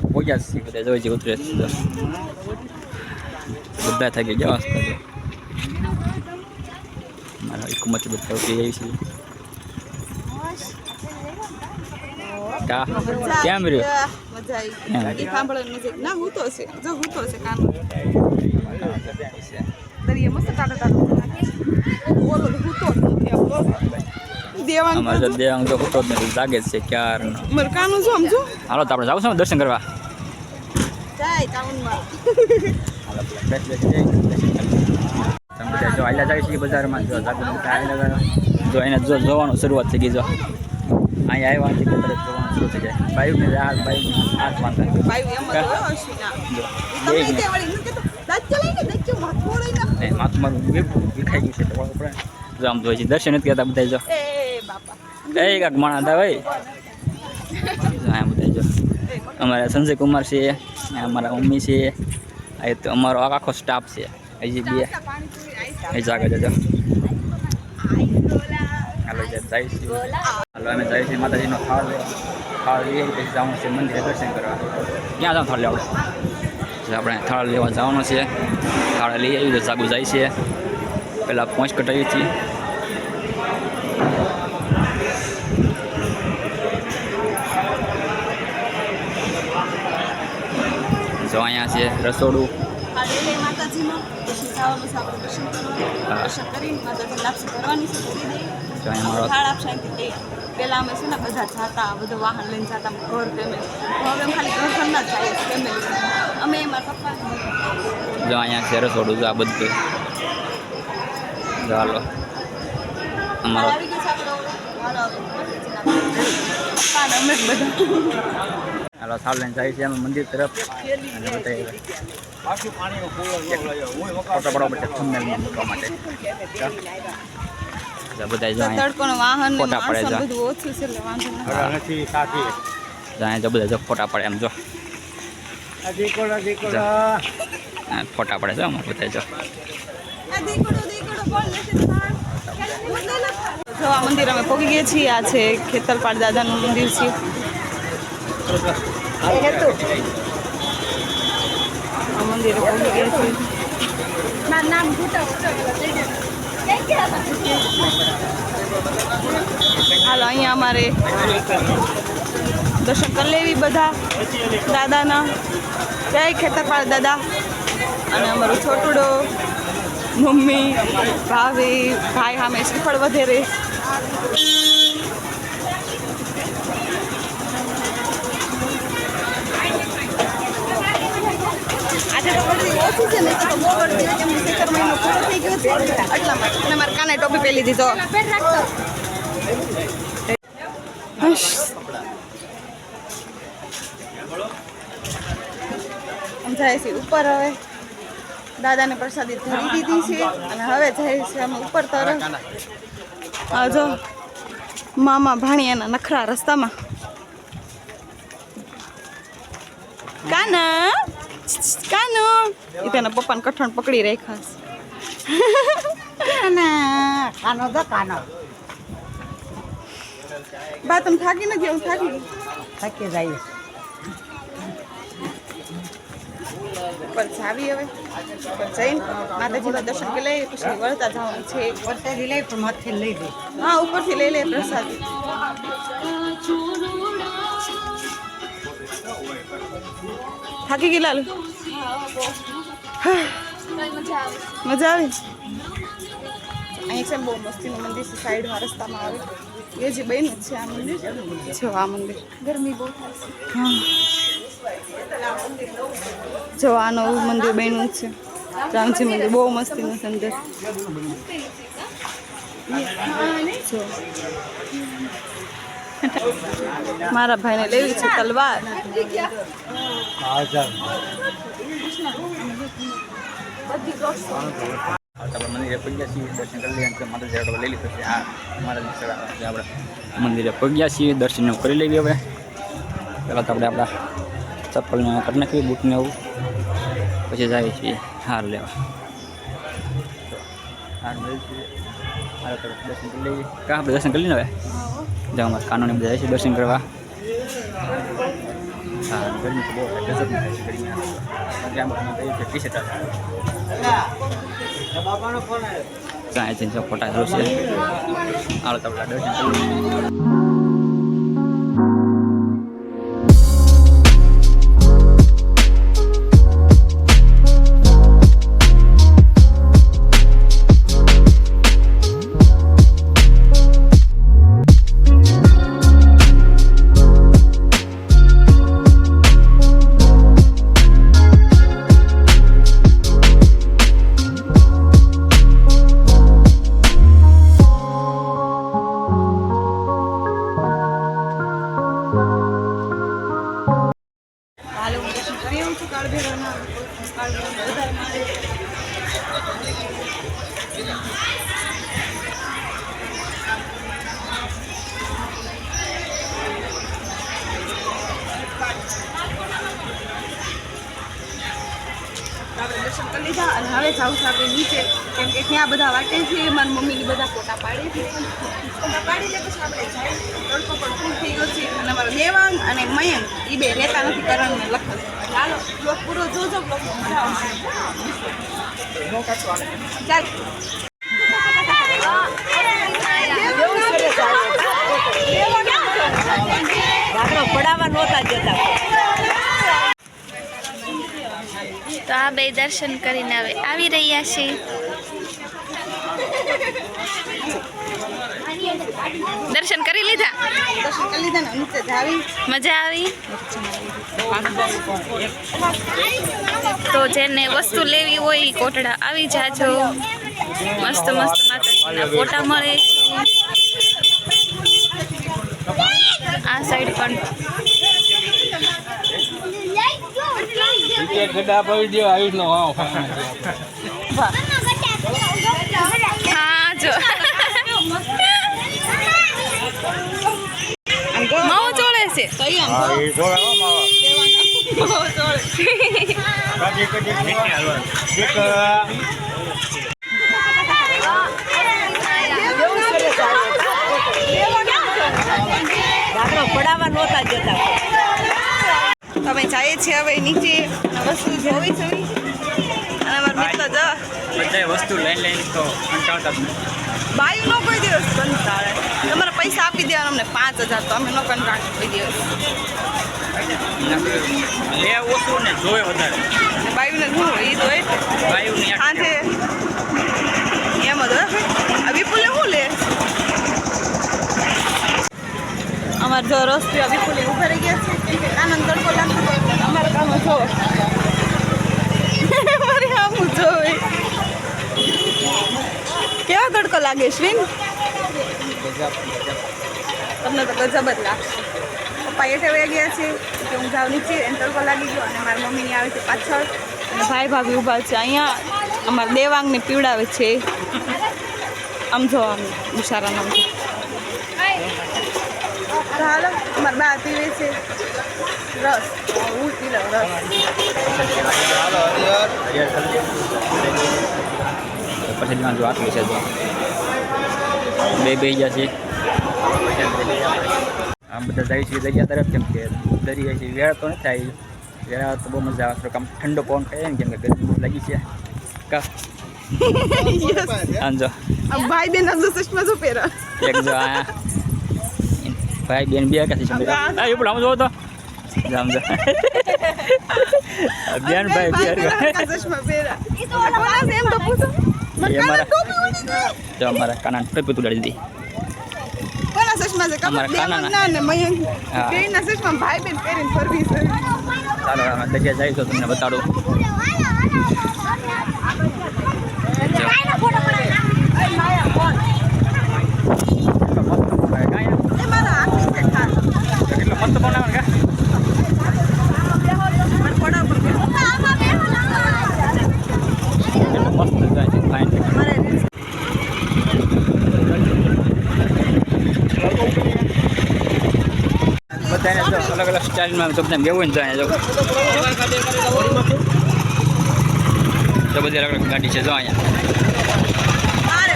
પહોંચ્યા છીએ બધા જોઈ છે ઉતરે બધા થઈ ગયા મારા હુકુમત બધા ઉતરી જાય છે કેમ રહ્યો મજા આવી સાંભળવાની મ્યુઝિક ના હું તો છે જો હું તો છે કાનો દરિયા મસ્ત ટાટા ટાટા બોલો હું તો દેવાંગ અમારે તો દેવાંગ તો હોતો જ નથી જાગે જ છે ક્યાર મારું કાનું જો સમજો હાલો તો આપણે જાવ છું દર્શન કરવા જાય ટાઉનમાં હાલો તમે બધા જો આયલા જાય છે બજારમાં જો જો એને જો જોવાનું શરૂઆત થઈ ગઈ જો અહીંયા આવ્યા તરત જોવાનું શરૂ થઈ જાય બાઈકને હાથ મારતા બાઈક એમ તો અશ્વિના તમે તે વળી નું કે તો દાંત ચલાઈને દાંત માથું ઓળીને માથું મારું વિખાઈ ગયું છે તો આપણે જો આમ જોઈએ છે દર્શન નથી કરતા બધા જો એ બાપા એ કાક માણા હતા ભાઈ હા બધા જો અમારા સંજય કુમાર છે અમારા મમ્મી છે આ તો અમારો આખો સ્ટાફ છે હજી બે એ જાગે જજો હાલો જાય છે હાલો અમે જાય છે માતાજીનો થાળ લઈએ પછી જવાનું છે મંદિરે દર્શન કરવા ક્યાં જાવ થાળ લેવા આપણે થાળ લેવા જવાનો છે થાળ લઈ આવી તો જાગુ જાય છે પહેલાં પહોંચ કટાવી છીએ જો અહીંયા છે રસોડું પેલા અમે છે ને બધા જાતા બધું વાહન લઈને જતા ઘર ફેમિલી હવે અમે ખાલી ઘર ના જાય ફેમિલી અમે મારા પપ્પા જો અહીંયા છે રસોડું જો આ બધું ચાલો અમારો હાલો થાળ લઈને જાય છે અમે મંદિર તરફ અને ફોટો પડવા માટે થંબનેલમાં મૂકવા માટે બધા જો તડકોનો વાહન ફોટા પડે જો બધું ઓછું છે એટલે વાંધો નથી જાય જો બધા જો ફોટા પડે એમ જો ફોટા પડે છે અમારે બધા જો જો આ મંદિર અમે પહોંચી ગયા છીએ આ છે ખેતરપાળ દાદાનું મંદિર છે આ મંદિરે પહોંચી ગયા છીએ હાલો અહીંયા અમારે દર્શન કરી લેવી બધા દાદાના જય ખેતરપાળ દાદા અને અમારું છોટુડો મમ્મી ભાભી ભાઈ સામે શ્રીફળ વધેરે આજે તો બધી ઓછું છે ને તો બહુ વળતી કેમ કે 17 મહિનો પૂરો થઈ ગયો છે એટલા માટે અને મારા કાને ટોપી પહેરી દીધો જાય છે ઉપર હવે દાદાને પ્રસાદી ધરી દીધી છે અને હવે જાય છે અમે ઉપર તરફ આ જો મામા ભાણિયાના નખરા રસ્તામાં કાના કાનો એ તેના પપ્પાને કઠણ પકડી રાખ્યા કાનો તો કાનો બા તમે થાકી નથી હું થાકી જાય ઉપર જાવી હવે ઉપર જઈને માતાજીના દર્શન કરી લઈએ પછી વળતા જવાનું છે વરસાદી લઈ પણ માથે લઈ દે હા ઉપરથી લઈ લે પ્રસાદી થાકી ગઈ લાલુ મજા આવી અહીં છે બહુ મસ્તીનું મંદિર છે સાઈડમાં રસ્તામાં આવે એ જે બન્યું જ છે આ મંદિર જો આ મંદિર ગરમી બહુ થાય છે હા જો આ નવું મંદિર બન્યું છે રામજી મંદિર બહુ મસ્તીનું છે અંદર જો મારા ભાઈને લેવી છે તલવાર મંદિરે પગ્યા છીએ દર્શન કરી લઈએ માતાજી લઈ લીધું છે આ માતાજી આપણે મંદિરે પગ્યા છીએ દર્શન કરી લઈએ હવે પહેલાં તો આપણે આપણા ચપ્પલને કરી નાખીએ બૂટને એવું પછી જઈએ છીએ હાર લેવા હાર લઈએ છીએ હાર તરફ દર્શન કરી લઈએ કાં આપણે દર્શન કરી લઈએ હવે જાઓ અમારા કાનોને બધા જાય છે દર્શન કરવા હા ગરમી તો બહુ થાય ગજબની થાય છે ગરમી એટલે આમાં તમે કહ્યું કે ટી-શર્ટ ત્યાં છે ફોટા જોશે આળ તબલા દર્શન હાલો હું દર્શન કરી આવું છું કાળ ભૈરવના વધારે મારે આપણે દર્શન કરી લીધા અને હવે જાઉં છું આપણે નીચે કેમ કે ત્યાં બધા વાટે છે મારી મમ્મીની બધા ફોટા પાડે છે ફોટા પાડી લે પછી આપણે જાય તડકો પણ ફૂલ થઈ ગયો છે અને અમારો દેવાંગ અને મયંક એ બે રહેતા નથી કરણને લખન ચાલો બ્લોગ પૂરો જોજો બ્લોગમાં મજા આવશે ચાલ પડાવવા નહોતા જતા. તો આ બે દર્શન કરીને હવે આવી રહ્યા છે. દર્શન કરી લીધા? દર્શન કરી લીધા ને નીચે જાવી મજા આવી? તો જેને વસ્તુ લેવી હોય કોટડા આવી જાજો. મસ્ત મસ્ત માતાજીના ફોટા મળે છે. આ સાઈડ પણ હા જો માવો ચોળે છે. પડાવવા નહોતા જતા. તમે જઈએ છીએ હવે નીચે વસ્તુ જોવી છે અને અમારા મિત્ર જો બધા વસ્તુ લઈને તો કંટાળતા જ નથી. બાયું નો કોઈ દિવસ કંટાળે. તમારે પૈસા આપી દેવાના અમને 5000 તો અમે નો કંટાળે કોઈ દિવસ. લે ઓછું ને જોવે વધારે. બાયુને શું હોય એ તો એ વાયુની આ છે એમ જ હોય. આ વિપુલે શું લે અમારે જો રસ પીવા વિપુલે ઉભા રહી ગયા છે કેમ કે આનંદ તડકો લાગતો હોય એટલે અમારે કામ જો અમારે આમ જોવે કેવો તડકો લાગે શ્રીન? તમને તો ગજબ જ લાગશે. પપ્પા એઠે વહી ગયા છે કે હું જાઉં નીચે એને તડકો લાગી ગયો અને મારી મમ્મીની આવે છે પાછળ અને ભાઈ ભાભી ઊભા છે અહીંયા. અમારા દેવાંગને પીવડાવે છે આમ જો આમ બિચારાને આમ તો હાલો અમારા બા પીવે છે રસ હું પી લઉં રસ. પછી જો આટલું છે તો બે ગયા છે. આમ બધા જાય છે દરિયા તરફ કેમ કે દરિયા છે વેળા તો નથી થાય. વેળા તો બહુ મજા આવે. આમ ઠંડો પવન ખાય ને કેમ કે ગરમી બહુ લાગી છે કા આમ જો ભાઈ બેન હજુ ચશ્મા જો પહેરો એક જો આ ભાઈ બેન બે કાથી છે આ એવું આમ જો તો જામ જો બેન ભાઈ બે ચશ્મા પહેરા કોના છે એમ તો પૂછો. એ અમારા જો અમારા કાના ટોપી ઉડાડી દીધી. કોના ચશ્મા છે અમારા ખબર કાનાના. દેવાના ને મયંક હા. બેયના ચશ્મા ભાઈ બેન પહેરીને ફરવી છે. ચાલો અમે દરિયા જાય તો તમને બતાડું. એ મારા હાથની છે ખાસ. કેટલો મસ્ત પવન આવે ને મને પડા ઉપર બેસો. કેટલો મસ્ત જાય છે ફાઇન. મારે બધાને જો અલગ અલગ સ્ટાઇલમાં તમને બેવું ને તો અહીંયા જો બધી અલગ અલગ ગાડી છે જો અહીંયા. મારે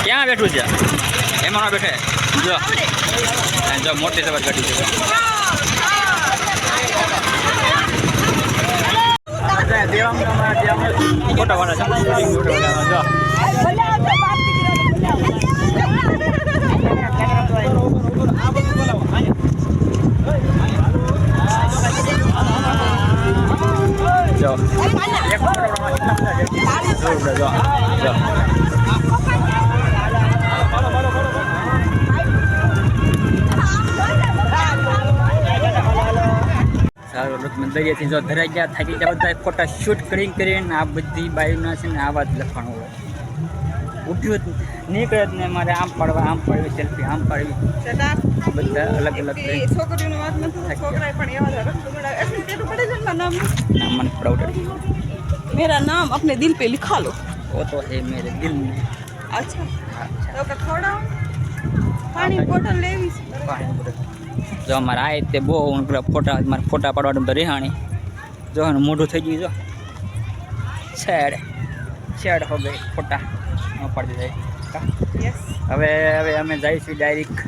ક્યાં ક્યાં બેઠું છે એમાં બેઠે જો જો મોટી સવાર ગાડી છે ફોટો વાળા જો સારું દરિયાથી જો ધરાઈ ગયા થાકી ગયા બધા ફોટા શૂટ કરીને આ બધી બાયુના છે ને આવા જ લખવાનું હોય ઉઠ્યું જ નીકળે જ ને મારે આમ પાડવી સેલ્ફી આમ પાડવી બધા અલગ અલગ છોકરીઓની વાત નથી છોકરાએ પણ એવા રખડું એટલું કેટલું પડે છે ને નામ मन प्राउड मेरा नाम अपने दिल पे लिखा लो वो तो है मेरे दिल में अच्छा तो का थोड़ा पानी बोतल लेवी जो हमारा आए थे बो फोटा मारे फोटा पाड़वा तो रेहाणी जो है मोटू થઈ ગયું જો છેડ હો ગઈ ફોટા પાડી જાય यस હવે અમે જઈશું ડાયરેક્ટ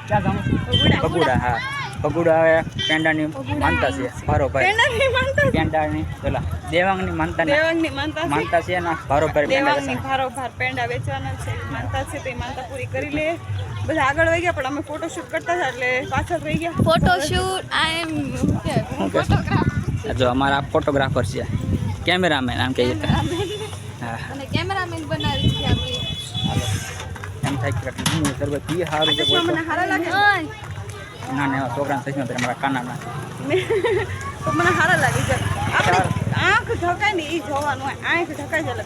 ક્યાં જાણું બગુડા હા બગુડા હવે પેંડાની માનતા છે ભારોભાઈ પેંડાની માનતા પેંડાની પેલા દેવાંગની માનતા છે ના ભારોભાઈ દેવાંગની ભારોભાર પેંડા વેચવાના છે માનતા છે તે માનતા પૂરી કરી લે બધા આગળ વહી ગયા પણ અમે ફોટોશૂટ કરતા હતા એટલે પાછળ રહી ગયા ફોટોશૂટ આઈ એમ ફોટોગ્રાફર જો અમારા ફોટોગ્રાફર છે કેમેરામેન આમ કહીએ તો હા અને કેમેરામેન બનાવી છે આપણે હાલો એમ થાય કે હું સર્વ કી હારું છે મને હારા લાગે ના ના છોકરાને સજનો તો અમારા કાનાના તો મને હારા લાગે છે આપણે આંખ ઢકાય ને એ જોવાનું હોય આંખ ઢકાય છે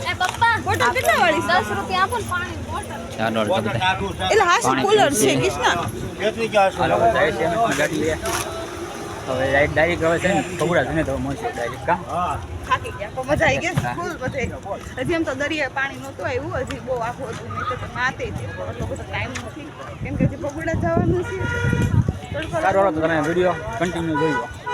એ પપ્પા બોટલ કેટલા વાળી 10 રૂપિયા આપો ને પાણી બોટલ ચાલો બધા એટલે હાશ કુલર છે કિસના હાલો જાય છે અમે ગાડી લે હવે ડાયરેક્ટ હવે છે ને બગુડા જઈને તો મળશે ડાયરેક્ટ કા થાકી ગયા પણ મજા આવી ગઈ ફૂલ બધે હજી એમ તો દરિયા પાણી નહોતું આવ્યું હજી બહુ આખું હતું નહીં તો માતે છે એટલો બધો ટાઈમ નથી કેમ કે હજી બગુડા જવાનું છે સારું તો તમે વિડીયો કન્ટિન્યુ જોઈ લો